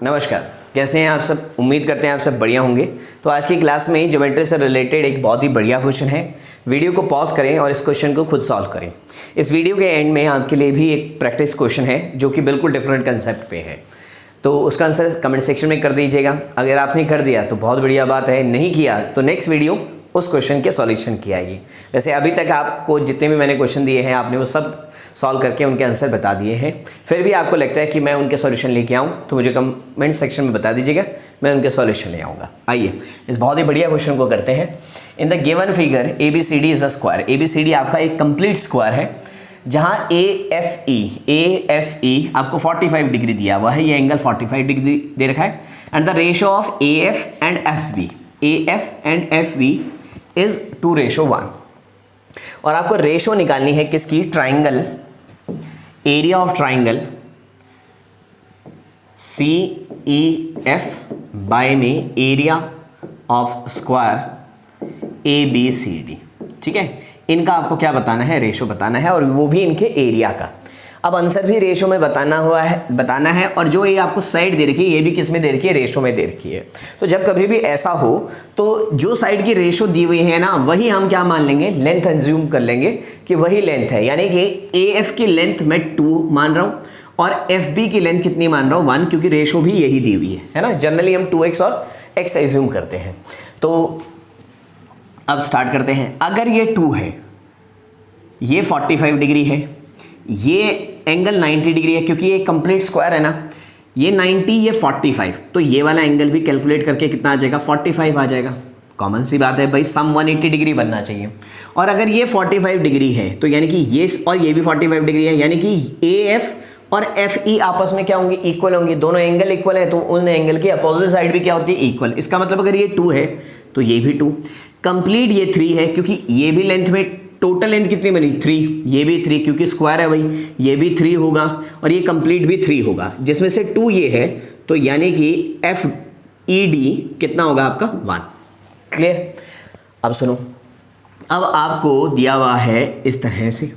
नमस्कार, कैसे हैं आप सब। उम्मीद करते हैं आप सब बढ़िया होंगे। तो आज की क्लास में ज्योमेट्री से रिलेटेड एक बहुत ही बढ़िया क्वेश्चन है। वीडियो को पॉज करें और इस क्वेश्चन को खुद सॉल्व करें। इस वीडियो के एंड में आपके लिए भी एक प्रैक्टिस क्वेश्चन है जो कि बिल्कुल डिफरेंट कंसेप्ट पे है, तो उसका आंसर कमेंट सेक्शन में कर दीजिएगा। अगर आपने कर दिया तो बहुत बढ़िया बात है, नहीं किया तो नेक्स्ट वीडियो उस क्वेश्चन के सॉल्यूशन की आएगी। वैसे अभी तक आपको जितने भी मैंने क्वेश्चन दिए हैं आपने वो सब सॉल्व करके उनके आंसर बता दिए हैं। फिर भी आपको लगता है कि मैं उनके सॉल्यूशन लेके आऊँ तो मुझे कमेंट सेक्शन में बता दीजिएगा, मैं उनके सॉल्यूशन ले आऊँगा। आइए इस बहुत ही बढ़िया क्वेश्चन को करते हैं। In the given figure ABCD is a square. ABCD आपका एक कंप्लीट स्क्वायर है जहाँ AFE आपको 45 डिग्री दिया हुआ है, ये एंगल 45 डिग्री दे रखा है। And the ratio of AF and FB is 2:1। और आपको रेशो निकालनी है किसकी, triangle, area of triangle CEF by में एरिया ऑफ स्क्वायर ABCD। ठीक है, इनका आपको क्या बताना है, रेशो बताना है, और वो भी इनके एरिया का। अब आंसर भी रेशो में बताना है और जो ये आपको साइड दे रखी है ये भी किस में दे रखी है, रेशो में दे रखी है। तो जब कभी भी ऐसा हो तो जो साइड की रेशो दी हुई है ना, वही हम क्या मान लेंगे, लेंथ एज्यूम कर लेंगे कि वही लेंथ है। यानी कि AF की लेंथ मैं 2 मान रहा हूँ और FB की लेंथ कितनी मान रहा हूँ, 1, क्योंकि रेशो भी यही दी हुई है ना। जनरली हम 2x और x एज्यूम करते हैं। तो अब स्टार्ट करते हैं। अगर ये 2 है, ये 45 डिग्री है, ये एंगल 90 डिग्री है, क्योंकि ये कंप्लीट स्क्वायर है ना, ये 90 ये 45, तो ये वाला एंगल भी कैलकुलेट करके कितना आ जाएगा, 45 आ जाएगा। कॉमन सी बात है भाई, सम 180 डिग्री बनना चाहिए। और अगर ये 45 डिग्री है तो यानी कि ये और ये भी 45 डिग्री है, यानी कि AF और FE आपस में क्या होंगे, इक्वल होंगे। दोनों एंगल इक्वल है तो उन एंगल की अपोजिट साइड भी क्या होती है, इक्वल। इसका मतलब अगर ये 2 है तो ये भी 2। कंप्लीट ये 3 है, क्योंकि ये भी लेंथ में टोटल लेंथ कितनी बनी, 3, ये भी 3, क्योंकि स्क्वायर है भाई, ये भी 3 होगा और ये कंप्लीट भी 3 होगा, जिसमें से 2 ये है, तो यानी कि FED कितना होगा आपका, 1। क्लियर। अब सुनो, अब आपको दिया हुआ है इस तरह से,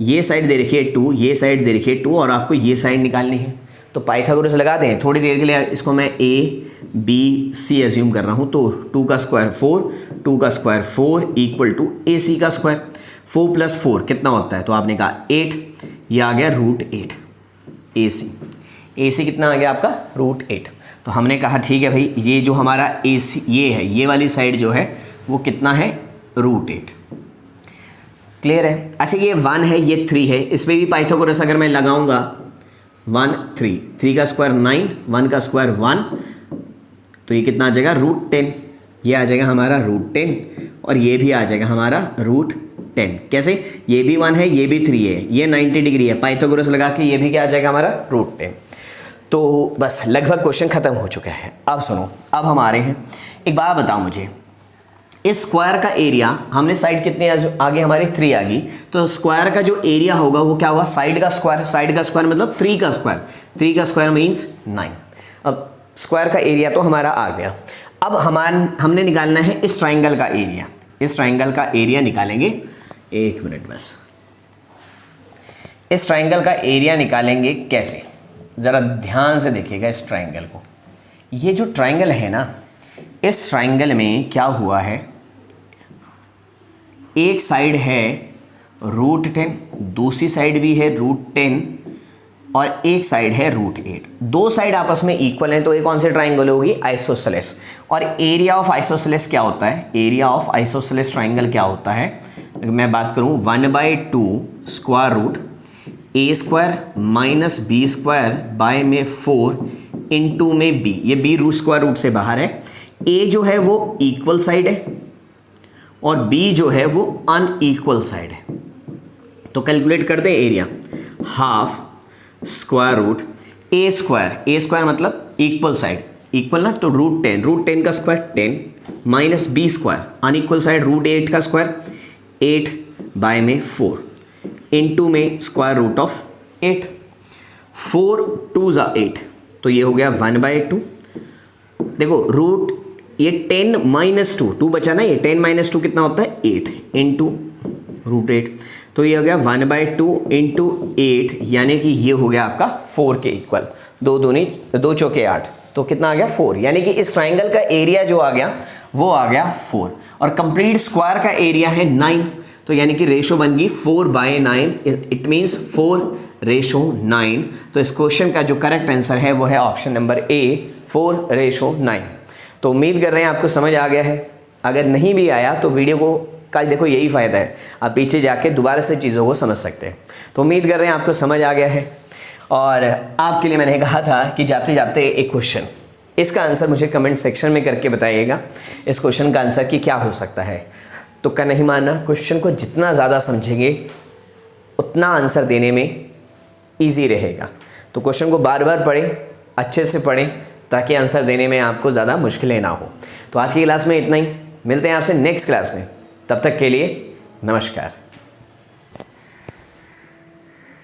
ये साइड दे रखी है 2, ये साइड दे रखी है 2, और आपको ये साइड निकालनी है। तो पाइथागोरस लगा दें थोड़ी देर के लिए। इसको मैं ABC एज्यूम कर रहा हूँ। तो 2 का स्क्वायर 4, 2 का स्क्वायर 4 इक्वल टू AC का स्क्वायर। 4 + 4 कितना होता है, तो आपने कहा 8, ये आ गया √8 AC कितना आ गया आपका, √8। तो हमने कहा ठीक है भाई, ये जो हमारा AC ये है, ये वाली साइड जो है वो कितना है, √8। क्लियर है। अच्छा ये 1 है, ये 3 है, इसमें भी पाइथागोरस अगर मैं लगाऊंगा 1 3, 3 का स्क्वायर 9, 1 का स्क्वायर 1, तो ये कितना आ जाएगा, √10। ये आ जाएगा हमारा √10 और ये भी आ जाएगा हमारा √10। कैसे, ये भी 1 है, ये भी 3 है, ये 90 डिग्री है, पाइथागोरस लगा के ये भी क्या आ जाएगा हमारा, √10। तो बस लगभग क्वेश्चन खत्म हो चुका है। अब सुनो, अब हम आ रहे हैं, एक बात बताओ मुझे, इस स्क्वायर का एरिया, हमने साइड कितने आगे हमारी 3 आ गई, तो स्क्वायर का जो एरिया होगा वो क्या होगा, साइड का स्क्वायर। साइड का स्क्वायर मतलब 3 का स्क्वायर, 3 का स्क्वायर मीन्स 9। अब स्क्वायर का एरिया तो हमारा आ गया। अब हमने निकालना है इस ट्राइंगल का एरिया। इस ट्राइंगल का एरिया निकालेंगे, 1 मिनट बस। इस ट्राइंगल का एरिया निकालेंगे कैसे, ज़रा ध्यान से देखिएगा इस ट्राइंगल को। ये जो ट्राइंगल है ना, इस ट्राइंगल में क्या हुआ है, एक साइड है √10, दूसरी साइड भी है √10 और एक साइड है √8। दो साइड आपस में इक्वल हैं, तो ये कौन से ट्राइंगल होगी, आइसोसेलेस। और एरिया ऑफ आइसोसेलेस क्या होता है, एरिया ऑफ आइसोसेलेस ट्राइंगल क्या होता है, मैं बात करूं 1/2 square root A² - B² bye में 4 इंटू में B। ये B रूट स्क्वायर रूट से बाहर है। A जो है वो इक्वल साइड है और B जो है वो अनइक्वल साइड है। तो कैलकुलेट करते हैं area, half square root A² मतलब इक्वल साइड, इक्वल ना, तो √10 का square 10 minus B² unequal side √8 का स्क्वायर 8 बाय में 4 इंटू में स्क्वायर रूट ऑफ 8। 4 2 = 8, तो ये हो गया 1/2। देखो रूट ये 10 - 2 बचा ना, ये 10 - 2 कितना होता है, 8 इंटू √8। तो ये हो गया 1/2 इंटू 8, यानी कि ये हो गया आपका 4 के इक्वल। 2 दूनी 2 चौके 8, तो कितना आ गया 4, यानी कि इस ट्राइंगल का एरिया जो आ गया वो आ गया 4, और कंप्लीट स्क्वायर का एरिया है 9, तो यानी कि रेशो बन गई 4/9, इट मीन्स 4:9। तो इस क्वेश्चन का जो करेक्ट आंसर है वो है ऑप्शन नंबर ए, 4:9। तो उम्मीद कर रहे हैं आपको समझ आ गया है। अगर नहीं भी आया तो वीडियो को का देखो यही फ़ायदा है, आप पीछे जाके दोबारा से चीज़ों को समझ सकते हैं। तो उम्मीद कर रहे हैं आपको समझ आ गया है। और आपके लिए मैंने कहा था कि जाते जाते एक क्वेश्चन, इसका आंसर मुझे कमेंट सेक्शन में करके बताइएगा इस क्वेश्चन का आंसर कि क्या हो सकता है। तुक्का नहीं मारना, क्वेश्चन को जितना ज़्यादा समझेंगे उतना आंसर देने में ईजी रहेगा। तो क्वेश्चन को बार बार पढ़ें, अच्छे से पढ़ें, ताकि आंसर देने में आपको ज़्यादा मुश्किलें ना हो। तो आज की क्लास में इतना ही, मिलते हैं आपसे नेक्स्ट क्लास में, तब तक के लिए नमस्कार।